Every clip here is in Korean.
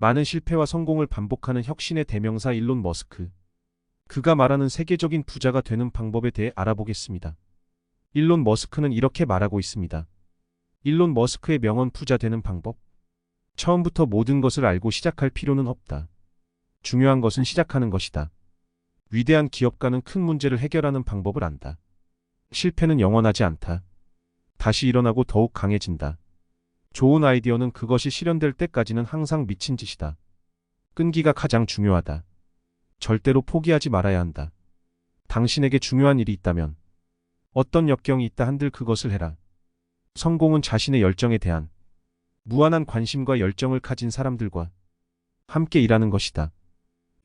많은 실패와 성공을 반복하는 혁신의 대명사 일론 머스크. 그가 말하는 세계적인 부자가 되는 방법에 대해 알아보겠습니다. 일론 머스크는 이렇게 말하고 있습니다. 일론 머스크의 명언 부자 되는 방법. 처음부터 모든 것을 알고 시작할 필요는 없다. 중요한 것은 시작하는 것이다. 위대한 기업가는 큰 문제를 해결하는 방법을 안다. 실패는 영원하지 않다. 다시 일어나고 더욱 강해진다. 좋은 아이디어는 그것이 실현될 때까지는 항상 미친 짓이다. 끈기가 가장 중요하다. 절대로 포기하지 말아야 한다. 당신에게 중요한 일이 있다면, 어떤 역경이 있다 한들 그것을 해라. 성공은 자신의 열정에 대한 무한한 관심과 열정을 가진 사람들과 함께 일하는 것이다.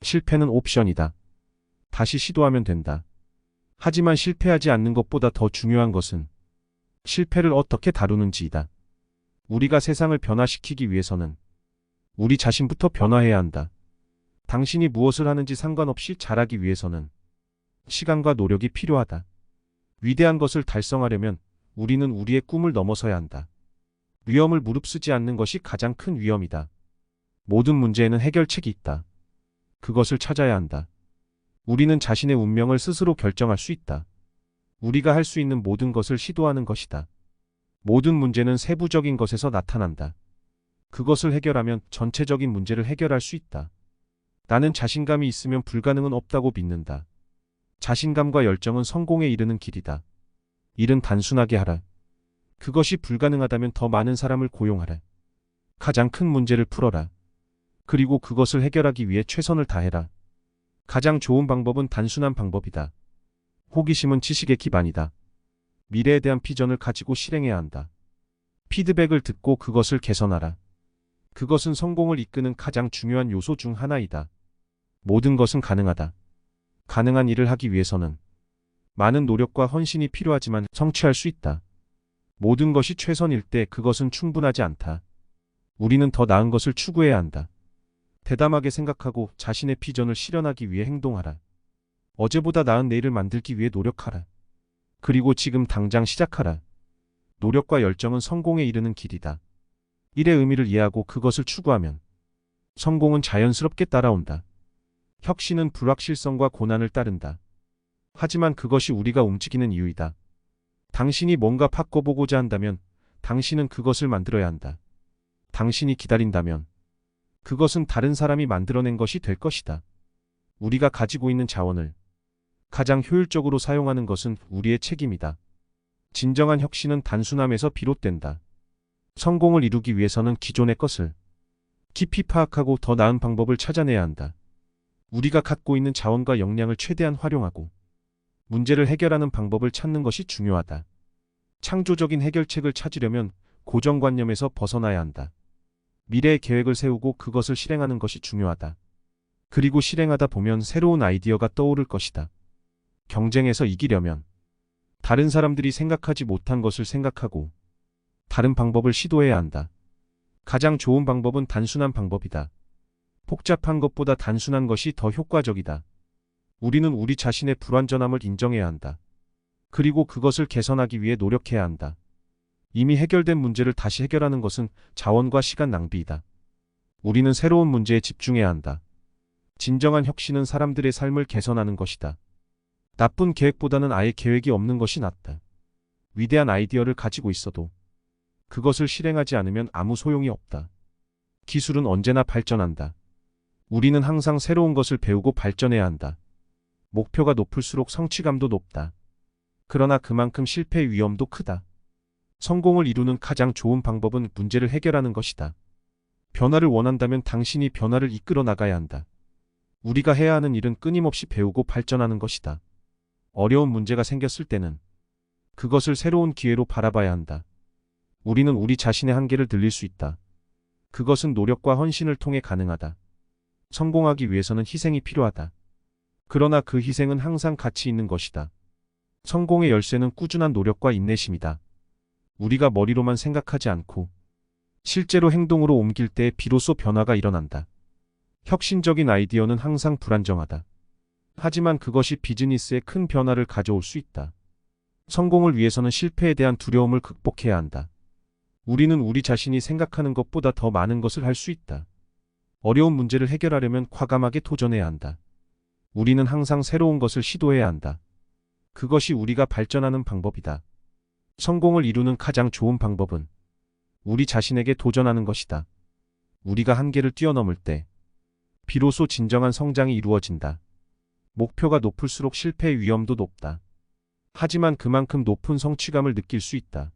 실패는 옵션이다. 다시 시도하면 된다. 하지만 실패하지 않는 것보다 더 중요한 것은 실패를 어떻게 다루는지이다. 우리가 세상을 변화시키기 위해서는 우리 자신부터 변화해야 한다. 당신이 무엇을 하는지 상관없이 잘하기 위해서는 시간과 노력이 필요하다. 위대한 것을 달성하려면 우리는 우리의 꿈을 넘어서야 한다. 위험을 무릅쓰지 않는 것이 가장 큰 위험이다. 모든 문제에는 해결책이 있다. 그것을 찾아야 한다. 우리는 자신의 운명을 스스로 결정할 수 있다. 우리가 할 수 있는 모든 것을 시도하는 것이다. 모든 문제는 세부적인 것에서 나타난다. 그것을 해결하면 전체적인 문제를 해결할 수 있다. 나는 자신감이 있으면 불가능은 없다고 믿는다. 자신감과 열정은 성공에 이르는 길이다. 일은 단순하게 하라. 그것이 불가능하다면 더 많은 사람을 고용하라. 가장 큰 문제를 풀어라. 그리고 그것을 해결하기 위해 최선을 다해라. 가장 좋은 방법은 단순한 방법이다. 호기심은 지식의 기반이다. 미래에 대한 비전을 가지고 실행해야 한다. 피드백을 듣고 그것을 개선하라. 그것은 성공을 이끄는 가장 중요한 요소 중 하나이다. 모든 것은 가능하다. 가능한 일을 하기 위해서는 많은 노력과 헌신이 필요하지만 성취할 수 있다. 모든 것이 최선일 때 그것은 충분하지 않다. 우리는 더 나은 것을 추구해야 한다. 대담하게 생각하고 자신의 비전을 실현하기 위해 행동하라. 어제보다 나은 내일을 만들기 위해 노력하라. 그리고 지금 당장 시작하라. 노력과 열정은 성공에 이르는 길이다. 일의 의미를 이해하고 그것을 추구하면 성공은 자연스럽게 따라온다. 혁신은 불확실성과 고난을 따른다. 하지만 그것이 우리가 움직이는 이유이다. 당신이 뭔가 바꿔보고자 한다면 당신은 그것을 만들어야 한다. 당신이 기다린다면 그것은 다른 사람이 만들어낸 것이 될 것이다. 우리가 가지고 있는 자원을 가장 효율적으로 사용하는 것은 우리의 책임이다. 진정한 혁신은 단순함에서 비롯된다. 성공을 이루기 위해서는 기존의 것을 깊이 파악하고 더 나은 방법을 찾아내야 한다. 우리가 갖고 있는 자원과 역량을 최대한 활용하고 문제를 해결하는 방법을 찾는 것이 중요하다. 창조적인 해결책을 찾으려면 고정관념에서 벗어나야 한다. 미래의 계획을 세우고 그것을 실행하는 것이 중요하다. 그리고 실행하다 보면 새로운 아이디어가 떠오를 것이다. 경쟁에서 이기려면 다른 사람들이 생각하지 못한 것을 생각하고 다른 방법을 시도해야 한다. 가장 좋은 방법은 단순한 방법이다. 복잡한 것보다 단순한 것이 더 효과적이다. 우리는 우리 자신의 불완전함을 인정해야 한다. 그리고 그것을 개선하기 위해 노력해야 한다. 이미 해결된 문제를 다시 해결하는 것은 자원과 시간 낭비이다. 우리는 새로운 문제에 집중해야 한다. 진정한 혁신은 사람들의 삶을 개선하는 것이다. 나쁜 계획보다는 아예 계획이 없는 것이 낫다. 위대한 아이디어를 가지고 있어도 그것을 실행하지 않으면 아무 소용이 없다. 기술은 언제나 발전한다. 우리는 항상 새로운 것을 배우고 발전해야 한다. 목표가 높을수록 성취감도 높다. 그러나 그만큼 실패의 위험도 크다. 성공을 이루는 가장 좋은 방법은 문제를 해결하는 것이다. 변화를 원한다면 당신이 변화를 이끌어 나가야 한다. 우리가 해야 하는 일은 끊임없이 배우고 발전하는 것이다. 어려운 문제가 생겼을 때는 그것을 새로운 기회로 바라봐야 한다. 우리는 우리 자신의 한계를 늘릴 수 있다. 그것은 노력과 헌신을 통해 가능하다. 성공하기 위해서는 희생이 필요하다. 그러나 그 희생은 항상 가치 있는 것이다. 성공의 열쇠는 꾸준한 노력과 인내심이다. 우리가 머리로만 생각하지 않고 실제로 행동으로 옮길 때 비로소 변화가 일어난다. 혁신적인 아이디어는 항상 불안정하다. 하지만 그것이 비즈니스에 큰 변화를 가져올 수 있다. 성공을 위해서는 실패에 대한 두려움을 극복해야 한다. 우리는 우리 자신이 생각하는 것보다 더 많은 것을 할 수 있다. 어려운 문제를 해결하려면 과감하게 도전해야 한다. 우리는 항상 새로운 것을 시도해야 한다. 그것이 우리가 발전하는 방법이다. 성공을 이루는 가장 좋은 방법은 우리 자신에게 도전하는 것이다. 우리가 한계를 뛰어넘을 때 비로소 진정한 성장이 이루어진다. 목표가 높을수록 실패의 위험도 높다. 하지만 그만큼 높은 성취감을 느낄 수 있다.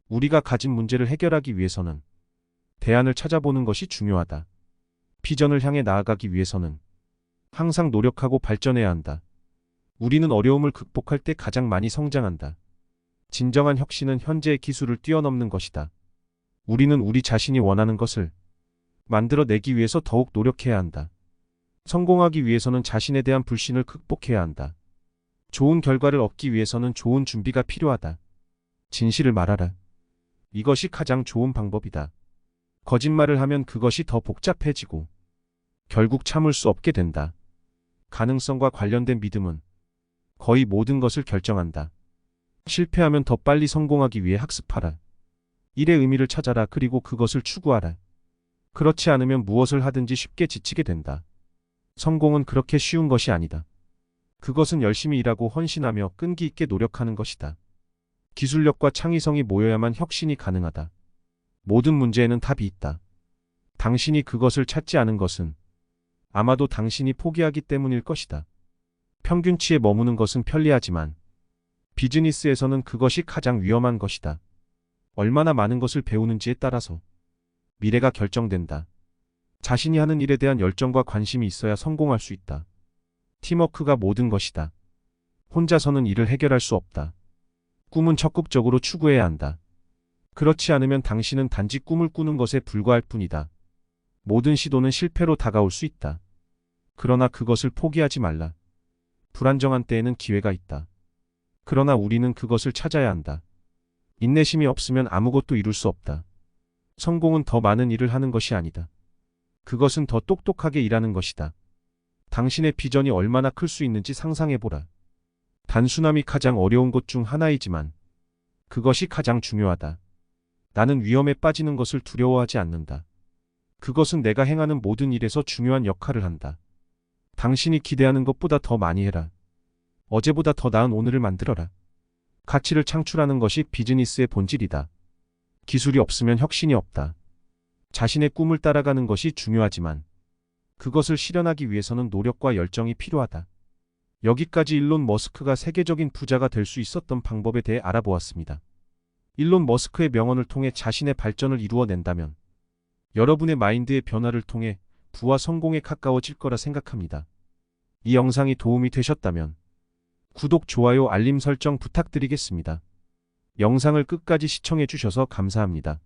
우리가 가진 문제를 해결하기 위해서는 대안을 찾아보는 것이 중요하다. 비전을 향해 나아가기 위해서는 항상 노력하고 발전해야 한다. 우리는 어려움을 극복할 때 가장 많이 성장한다. 진정한 혁신은 현재의 기술을 뛰어넘는 것이다. 우리는 우리 자신이 원하는 것을 만들어내기 위해서 더욱 노력해야 한다. 성공하기 위해서는 자신에 대한 불신을 극복해야 한다. 좋은 결과를 얻기 위해서는 좋은 준비가 필요하다. 진실을 말하라. 이것이 가장 좋은 방법이다. 거짓말을 하면 그것이 더 복잡해지고 결국 참을 수 없게 된다. 가능성과 관련된 믿음은 거의 모든 것을 결정한다. 실패하면 더 빨리 성공하기 위해 학습하라. 일의 의미를 찾아라. 그리고 그것을 추구하라. 그렇지 않으면 무엇을 하든지 쉽게 지치게 된다. 성공은 그렇게 쉬운 것이 아니다. 그것은 열심히 일하고 헌신하며 끈기 있게 노력하는 것이다. 기술력과 창의성이 모여야만 혁신이 가능하다. 모든 문제에는 답이 있다. 당신이 그것을 찾지 않은 것은 아마도 당신이 포기하기 때문일 것이다. 평균치에 머무는 것은 편리하지만 비즈니스에서는 그것이 가장 위험한 것이다. 얼마나 많은 것을 배우는지에 따라서 미래가 결정된다. 자신이 하는 일에 대한 열정과 관심이 있어야 성공할 수 있다. 팀워크가 모든 것이다. 혼자서는 일을 해결할 수 없다. 꿈은 적극적으로 추구해야 한다. 그렇지 않으면 당신은 단지 꿈을 꾸는 것에 불과할 뿐이다. 모든 시도는 실패로 다가올 수 있다. 그러나 그것을 포기하지 말라. 불안정한 때에는 기회가 있다. 그러나 우리는 그것을 찾아야 한다. 인내심이 없으면 아무것도 이룰 수 없다. 성공은 더 많은 일을 하는 것이 아니다. 그것은 더 똑똑하게 일하는 것이다. 당신의 비전이 얼마나 클 수 있는지 상상해보라. 단순함이 가장 어려운 것 중 하나이지만 그것이 가장 중요하다. 나는 위험에 빠지는 것을 두려워하지 않는다. 그것은 내가 행하는 모든 일에서 중요한 역할을 한다. 당신이 기대하는 것보다 더 많이 해라. 어제보다 더 나은 오늘을 만들어라. 가치를 창출하는 것이 비즈니스의 본질이다. 기술이 없으면 혁신이 없다. 자신의 꿈을 따라가는 것이 중요하지만 그것을 실현하기 위해서는 노력과 열정이 필요하다. 여기까지 일론 머스크가 세계적인 부자가 될 수 있었던 방법에 대해 알아보았습니다. 일론 머스크의 명언을 통해 자신의 발전을 이루어낸다면 여러분의 마인드의 변화를 통해 부와 성공에 가까워질 거라 생각합니다. 이 영상이 도움이 되셨다면 구독, 좋아요, 알림 설정 부탁드리겠습니다. 영상을 끝까지 시청해 주셔서 감사합니다.